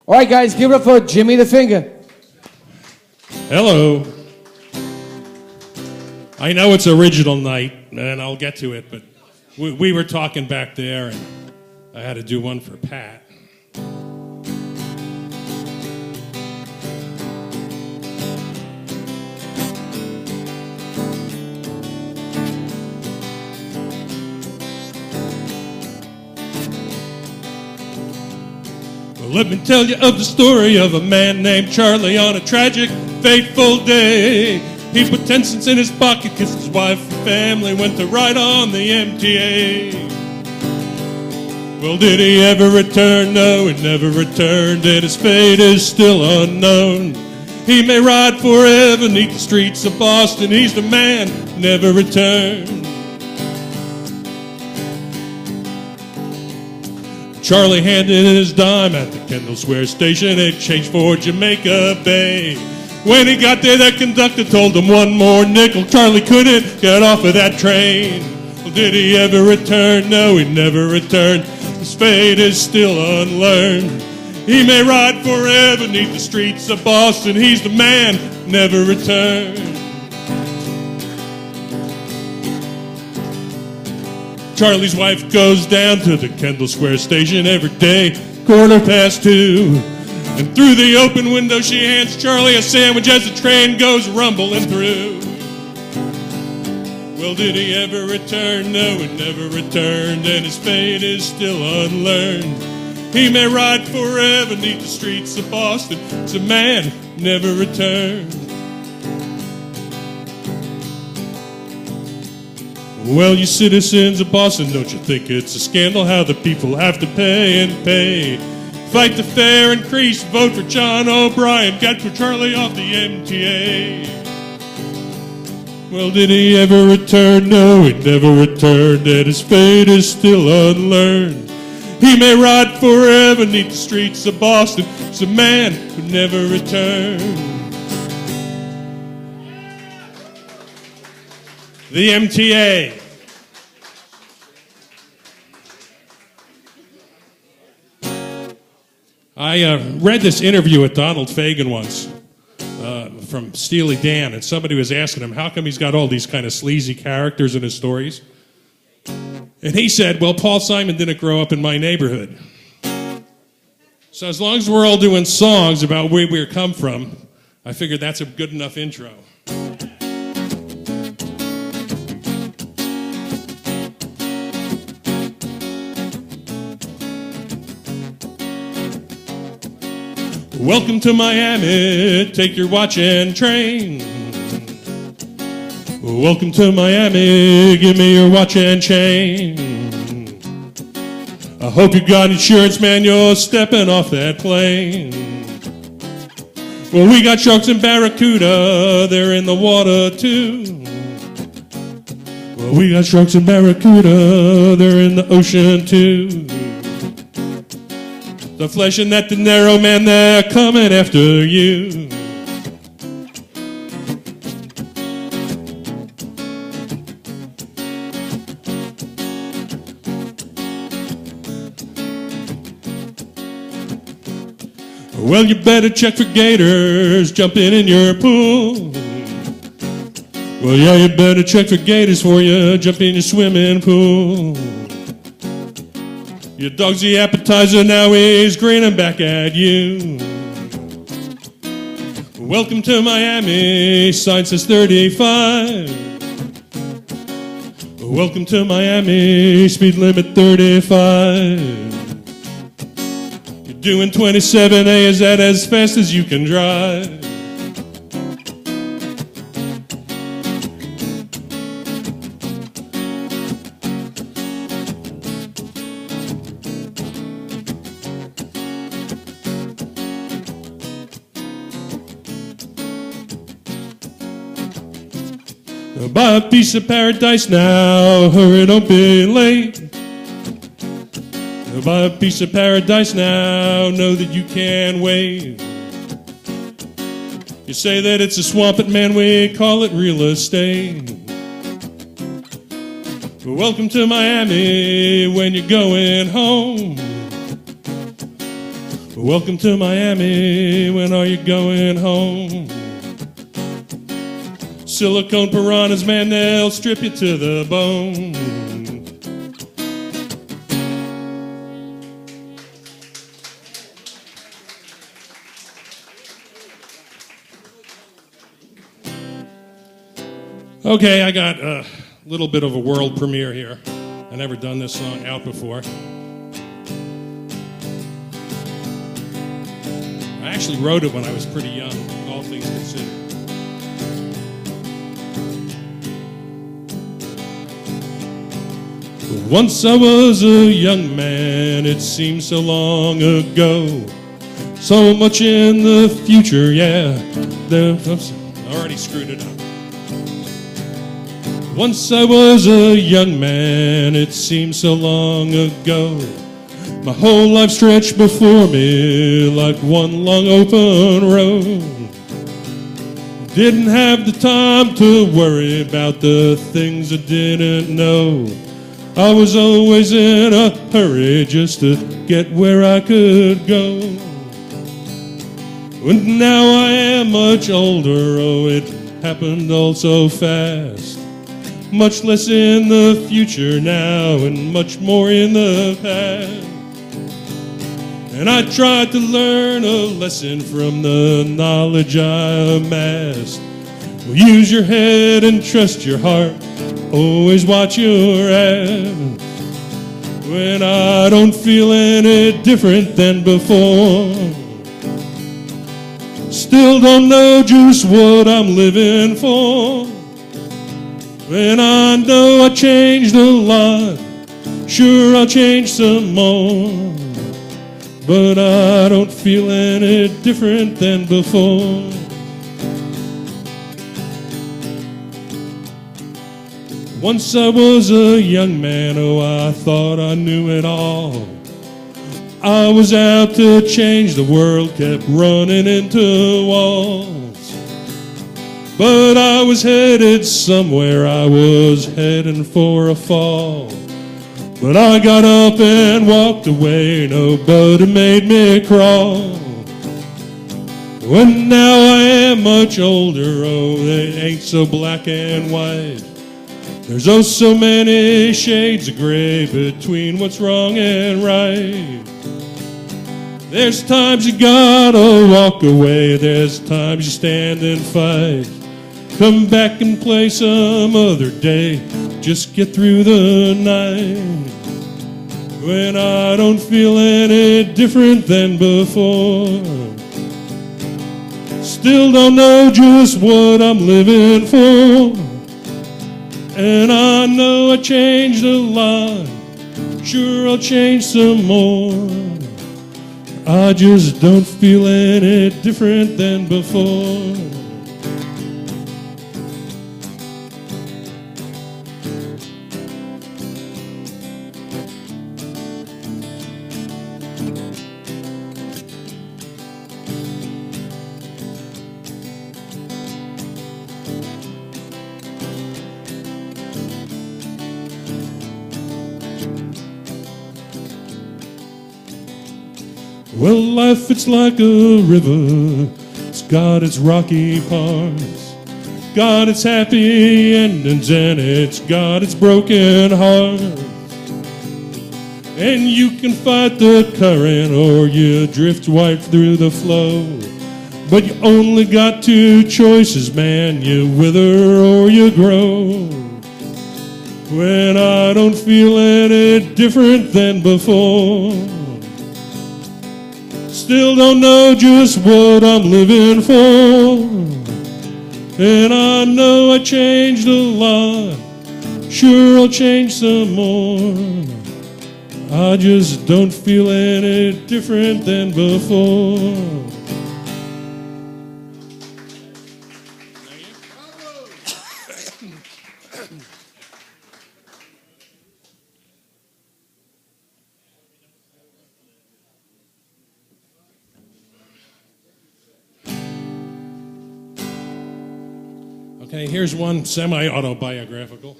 All right, guys, give it up for Jimmy the Finger. Hello. I know it's original night, and I'll get to it, but we were talking back there, and I had to do one for Pat. Let me tell you of the story of a man named Charlie on a tragic, fateful day. He put 10 cents in his pocket, kissed his wife and family, went to ride on the MTA. Well, did he ever return? No, he never returned, and his fate is still unknown. He may ride forever neath the streets of Boston. He's the man who never returned. Charlie handed in his dime at the Kendall Square station. It changed for Jamaica Bay. When he got there, that conductor told him one more nickel. Charlie couldn't get off of that train. Well, did he ever return? No, he never returned. His fate is still unlearned. He may ride forever neath the streets of Boston. He's the man who never returned. Charlie's wife goes down to the Kendall Square station every day, 2:15. And through the open window she hands Charlie a sandwich as the train goes rumbling through. Well, did he ever return? No, he never returned, and his fate is still unlearned. He may ride forever neath the streets of Boston. It's a man who never returned. Well, you citizens of Boston, don't you think it's a scandal how the people have to pay and pay? Fight the fare increase, vote for John O'Brien, got for Charlie off the MTA. Well, did he ever return? No, he never returned, and his fate is still unlearned. He may ride forever neath the streets of Boston. It's a man who never returned. The MTA. I read this interview with Donald Fagen once from Steely Dan, and somebody was asking him how come he's got all these kind of sleazy characters in his stories. And he said, well, Paul Simon didn't grow up in my neighborhood. So as long as we're all doing songs about where we come from, I figured that's a good enough intro. Welcome to Miami, take your watch and train. Welcome to Miami, give me your watch and chain. I hope you got insurance, man, you're stepping off that plane. Well, we got sharks and barracuda, they're in the water too. Well, we got sharks and barracuda, they're in the ocean too. The flesh and that dinero, man, they're coming after you. Well, you better check for gators jumping in your pool. Well, yeah, you better check for gators for you jump in your swimming pool. Your dog's the appetizer, now he's grinning back at you. Welcome to Miami, sign says 35. Welcome to Miami, speed limit 35. You're doing 27A, is that as fast as you can drive? Buy a piece of paradise now, hurry, don't be late. Buy a piece of paradise now, know that you can wait. You say that it's a swamp, but man, we call it real estate. Welcome to Miami when you're going home. Welcome to Miami, when are you going home? Silicone piranhas, man, they'll strip you to the bone. Okay, I got a little bit of a world premiere here. I've never done this song out before. I actually wrote it when I was pretty young, all things considered. Once I was a young man, it seems so long ago. So much in the future, yeah. I already screwed it up. Once I was a young man, it seems so long ago. My whole life stretched before me like one long open road. Didn't have the time to worry about the things I didn't know. I was always in a hurry just to get where I could go. And now I am much older, oh, it happened all so fast. Much less in the future now and much more in the past. And I tried to learn a lesson from the knowledge I amassed. Well, use your head and trust your heart. Always watch your ass. When I don't feel any different than before. Still don't know just what I'm living for. When I know I changed a lot, sure I'll change some more. But I don't feel any different than before. Once I was a young man, oh, I thought I knew it all. I was out to change the world, kept running into walls. But I was headed somewhere, I was heading for a fall. But I got up and walked away, nobody made me crawl. When now I am much older, oh, they ain't so black and white. There's oh so many shades of gray between what's wrong and right. There's times you gotta walk away, there's times you stand and fight. Come back and play some other day, just get through the night. When I don't feel any different than before. Still don't know just what I'm living for. And I know I changed a lot, sure I'll change some more. I just don't feel any different than before. Well, life, it's like a river. It's got its rocky parts, got its happy endings, and it's got its broken hearts. And you can fight the current or you drift right through the flow. But you only got two choices, man. You wither or you grow. When I don't feel any different than before. Still don't know just what I'm living for. And I know I changed a lot, sure I'll change some more. I just don't feel any different than before. Okay, here's one semi-autobiographical.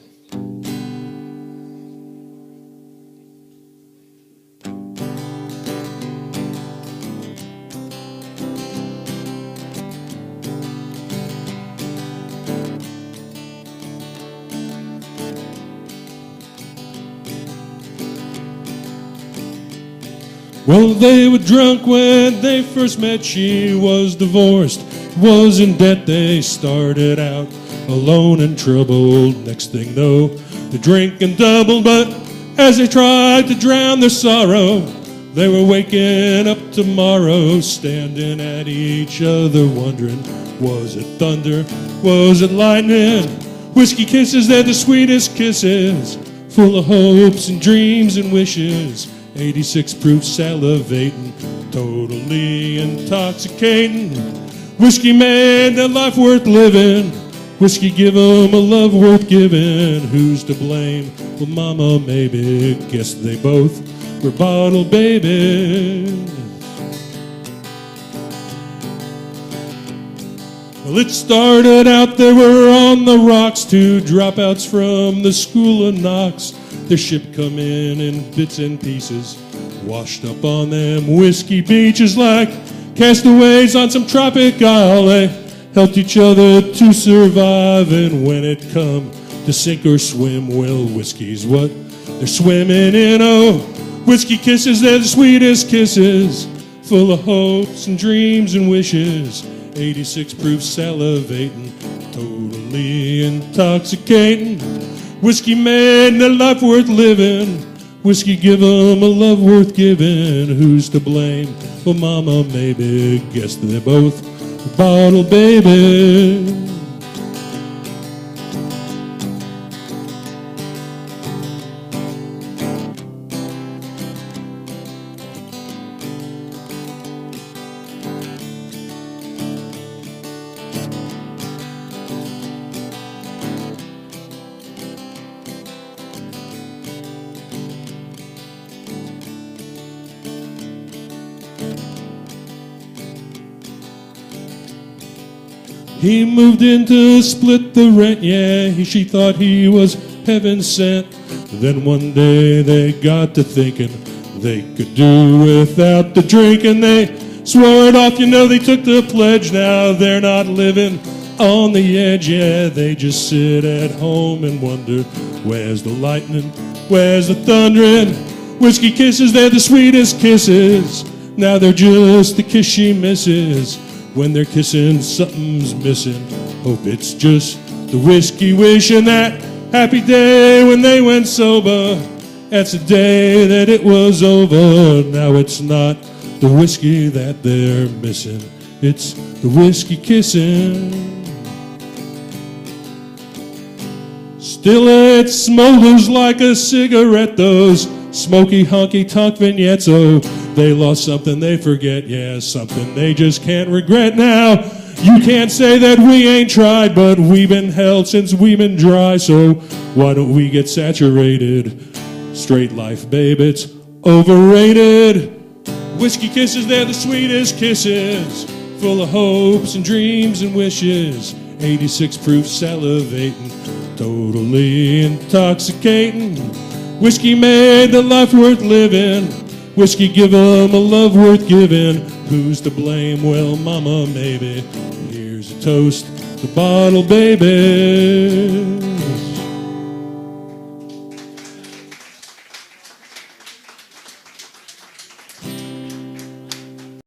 Well, they were drunk when they first met. She was divorced, was in debt. They started out alone and troubled. Next thing though, the drinking doubled. But as they tried to drown their sorrow, they were waking up tomorrow, standing at each other wondering, was it thunder, was it lightning? Whiskey kisses, they're the sweetest kisses, full of hopes and dreams and wishes. 86 proof salivating, totally intoxicating. Whiskey made their life worth living. Whiskey give 'em a love worth giving. Who's to blame? Well, mama, maybe. Guess they both were bottle babies. Well, it started out they were on the rocks, two dropouts from the school of Knox. Their ship come in bits and pieces, washed up on them whiskey beaches like castaways on some tropic isle. They helped each other to survive, and when it come to sink or swim, well, whiskey's what they're swimming in. Oh, whiskey kisses, they're the sweetest kisses, full of hopes and dreams and wishes. 86 proof salivating, totally intoxicating. Whiskey made their life worth living. Whiskey give 'em a love worth giving. Who's to blame? Well, mama, maybe. Guess they're both bottle babies. He moved in to split the rent, yeah, she thought he was heaven sent. Then one day they got to thinking they could do without the drinking. They swore it off, you know, they took the pledge. Now they're not living on the edge, yeah, they just sit at home and wonder, where's the lightning, where's the thundering? Whiskey kisses, they're the sweetest kisses. Now they're just the kiss she misses. When they're kissing, something's missing. Hope it's just the whiskey wishing that happy day when they went sober. That's the day that it was over. Now it's not the whiskey that they're missing. It's the whiskey kissing. Still it smolders like a cigarette, those smoky honky-tonk vignettes. Oh, they lost something they forget, yeah, something they just can't regret. Now, you can't say that we ain't tried, but we've been held since we've been dry, so why don't we get saturated? Straight life, babe, it's overrated. Whiskey kisses, they're the sweetest kisses, full of hopes and dreams and wishes. 86 proof salivating, totally intoxicating. Whiskey made the life worth living. Whiskey give 'em a love worth giving. Who's to blame? Well, mama, maybe. Here's a toast to bottle baby.